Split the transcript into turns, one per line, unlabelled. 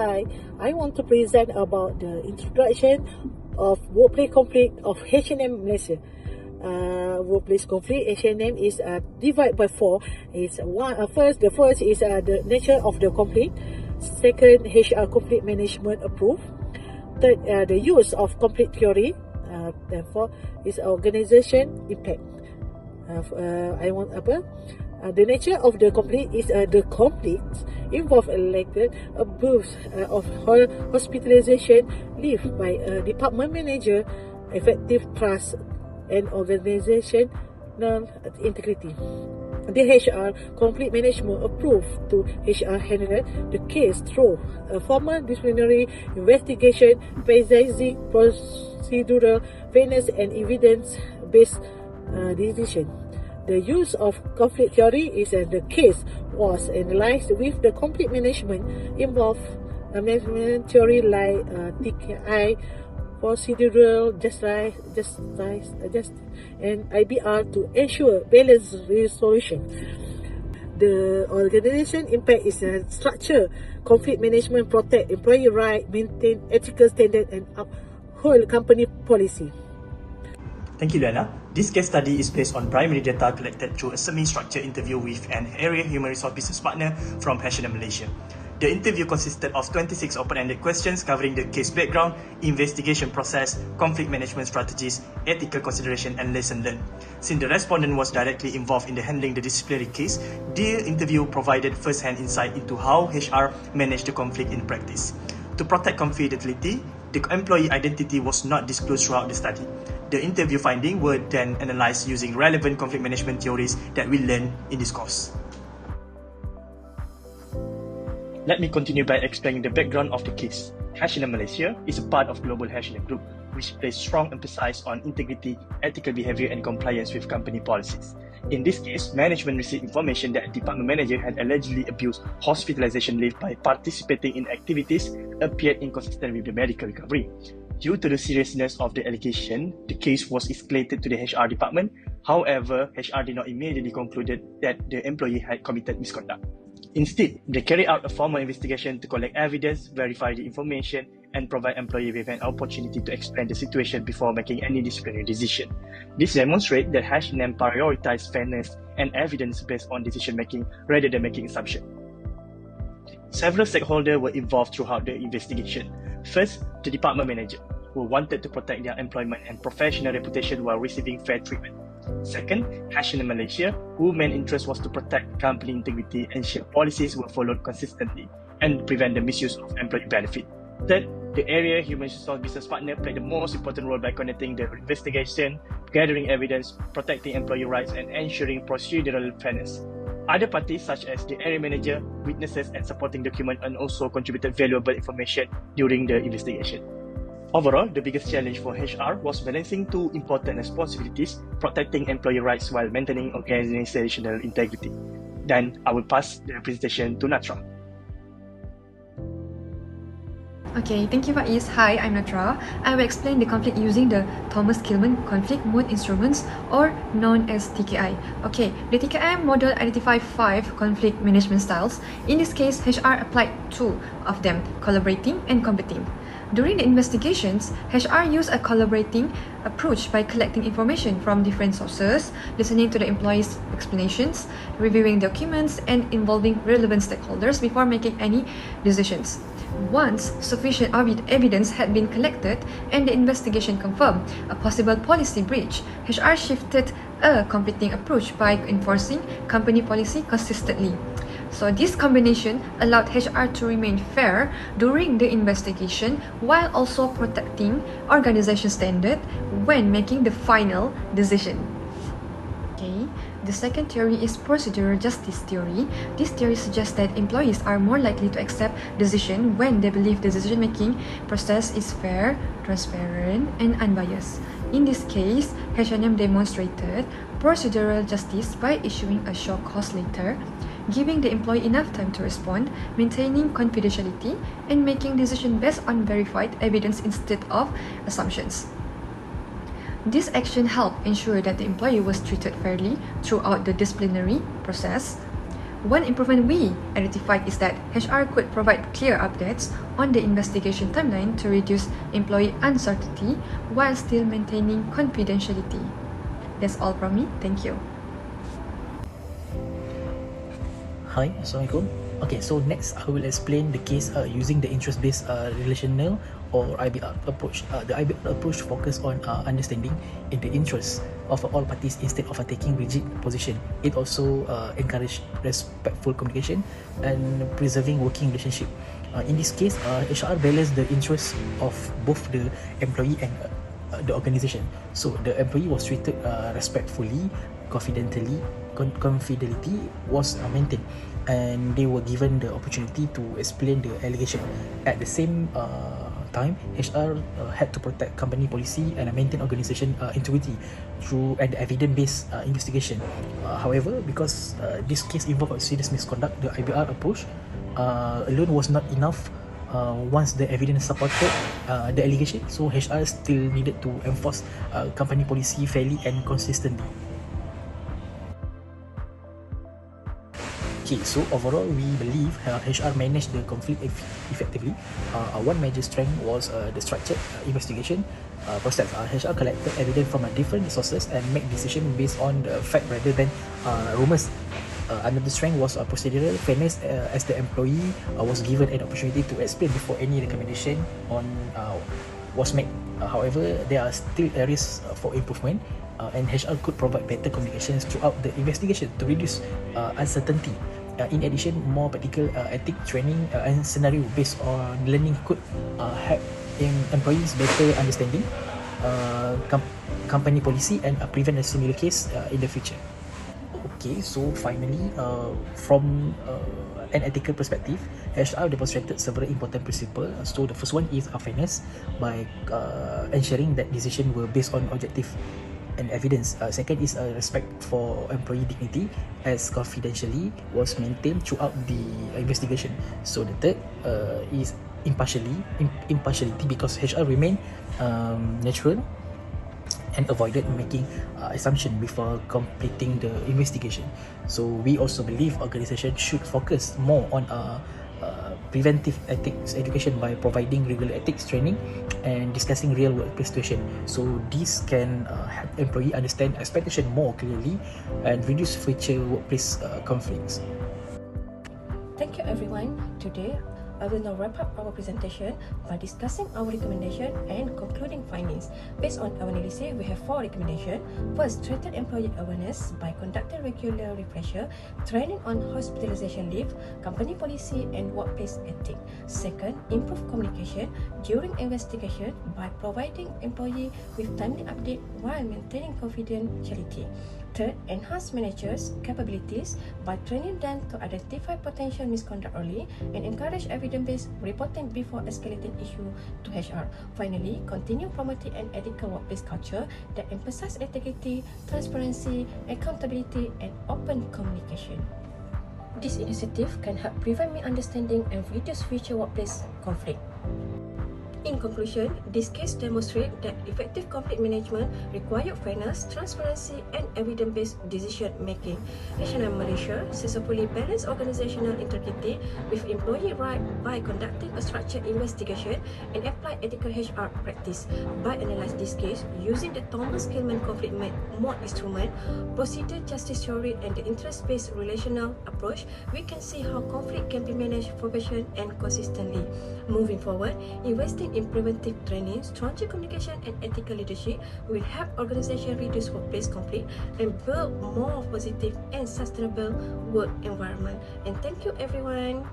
Hi, I want to present about the introduction of workplace conflict of HRM Malaysia. Workplace conflict HRM is divided by four. It's one. The first is the nature of the conflict. Second, HR conflict management approved. Third, the use of conflict theory. And fourth is organization impact. The nature of the conflict is the conflict involve elected abuse of hospitalization, leave by a department manager, effective trust, and organizational integrity. The HR conflict management approved to HR handle the case through a formal disciplinary investigation, precising procedural fairness and evidence-based decision. The use of conflict theory is the case was analyzed with the conflict management involved management theory like TKI, procedural justice, and IBR to ensure balanced resolution. The organization impact is a structure. Conflict management protect employee rights, maintain ethical standard, and uphold company policy.
Thank you, Lana. This case study is based on primary data collected through a semi-structured interview with an area human resource business partner from HRM Malaysia. The interview consisted of 26 open-ended questions covering the case background, investigation process, conflict management strategies, ethical consideration, and lesson learned. Since the respondent was directly involved in handling the disciplinary case, the interview provided first-hand insight into how HR managed the conflict in practice. To protect confidentiality, the employee identity was not disclosed throughout the study. The interview findings were then analysed using relevant conflict management theories that we learned in this course. Let me continue by explaining the background of the case. HRM Malaysia is a part of global HRM Group, which places strong emphasis on integrity, ethical behaviour and compliance with company policies. In this case, management received information that a department manager had allegedly abused hospitalization leave by participating in activities appeared inconsistent with the medical recovery. Due to the seriousness of the allegation, the case was escalated to the HR department. However, HR did not immediately conclude that the employee had committed misconduct. Instead, they carried out a formal investigation to collect evidence, verify the information, and provide employee with an opportunity to explain the situation before making any disciplinary decision. This demonstrates that HRM prioritized fairness and evidence based on decision-making rather than making assumptions. Several stakeholders were involved throughout the investigation. First, the department manager, who wanted to protect their employment and professional reputation while receiving fair treatment. Second, HRM Malaysia, whose main interest was to protect company integrity and ensure policies were followed consistently and prevent the misuse of employee benefit. Third, the area human resource business partner played the most important role by conducting the investigation, gathering evidence, protecting employee rights, and ensuring procedural fairness. Other parties such as the area manager, witnesses, and supporting document and also contributed valuable information during the investigation. Overall, the biggest challenge for HR was balancing two important responsibilities, protecting employee rights while maintaining organizational integrity. Then, I will pass the presentation to Natra.
Okay, thank you Faiz. Hi, I'm Natra. I will explain the conflict using the Thomas Kilmann conflict mode instruments, or known as TKI. Okay, the TKI model identifies 5 conflict management styles. In this case, HR applied 2 of them, collaborating and competing. During the investigations, HR used a collaborating approach by collecting information from different sources, listening to the employees' explanations, reviewing documents, and involving relevant stakeholders before making any decisions. Once sufficient evidence had been collected and the investigation confirmed a possible policy breach, HR shifted a competing approach by enforcing company policy consistently. So this combination allowed HR to remain fair during the investigation while also protecting organization standard when making the final decision. Okay. The second theory is procedural justice theory. This theory suggests that employees are more likely to accept decisions when they believe the decision-making process is fair, transparent, and unbiased. In this case, HRM demonstrated procedural justice by issuing a show cause letter, giving the employee enough time to respond, maintaining confidentiality, and making decisions based on verified evidence instead of assumptions. This action helped ensure that the employee was treated fairly throughout the disciplinary process. One improvement we identified is that HR could provide clear updates on the investigation timeline to reduce employee uncertainty while still maintaining confidentiality. That's all from me. Thank you.
Hi, Assalamualaikum. Okay, so next I will explain the case using the interest-based relational or IBR approach. The IBR approach focus on understanding in the interest of all parties instead of taking rigid position. It also encourage respectful communication and preserving working relationship. In this case, HR balance the interest of both the employee and the organization. So the employee was treated respectfully, confidentiality was maintained, and they were given the opportunity to explain the allegation. At the same time, HR had to protect company policy and maintain organization integrity through an evidence-based investigation. However, because this case involved serious misconduct, the IBR approach alone was not enough. Once the evidence supported the allegation, so HR still needed to enforce company policy fairly and consistently. Okay, so overall, we believe HR managed the conflict effectively. One major strength was the structured investigation process. HR collected evidence from different sources and make decisions based on the fact rather than rumors. Another strength was procedural fairness, as the employee was given an opportunity to explain before any recommendation was made. However, there are still areas for improvement, and HR could provide better communications throughout the investigation to reduce uncertainty. In addition, more practical ethic training and scenario based on learning could help employees better understanding company policy and prevent a similar case in the future. Okay, so finally, from an ethical perspective, HR demonstrated several important principles. So the first one is fairness by ensuring that decisions were based on objective and evidence. Second is respect for employee dignity, as confidentiality was maintained throughout the investigation. So the third is impartiality, because HR remained natural and avoided making assumption before completing the investigation. So we also believe organizations should focus more on preventive ethics education by providing regular ethics training and discussing real workplace situation. So this can help employee understand expectation more clearly and reduce future workplace conflicts.
Thank you everyone. Today, I will now wrap up our presentation by discussing our recommendation and concluding findings. Based on our analysis, we have 4 recommendations. First, strengthen employee awareness by conducting regular refresher, training on hospitalization leave, company policy and workplace ethics. Second, improve communication during investigation by providing employee with timely update while maintaining confidentiality. Third, enhance managers' capabilities by training them to identify potential misconduct early and encourage evidence-based reporting before escalating issue to HR. Finally, continue promoting an ethical workplace culture that emphasizes integrity, transparency, accountability, and open communication. This initiative can help prevent misunderstanding and reduce future workplace conflict. In conclusion, this case demonstrates that effective conflict management requires fairness, transparency, and evidence-based decision-making. HRM Malaysia successfully balanced organizational integrity with employee rights by conducting a structured investigation and apply ethical HR practice. By analyzing this case using the Thomas Kilman conflict mode instrument, procedure justice theory, and the interest-based relational approach, we can see how conflict can be managed professionally and consistently. Moving forward, investing in preventive training, stronger communication, and ethical leadership will help organizations reduce workplace conflict and build more positive and sustainable work environment. And thank you everyone.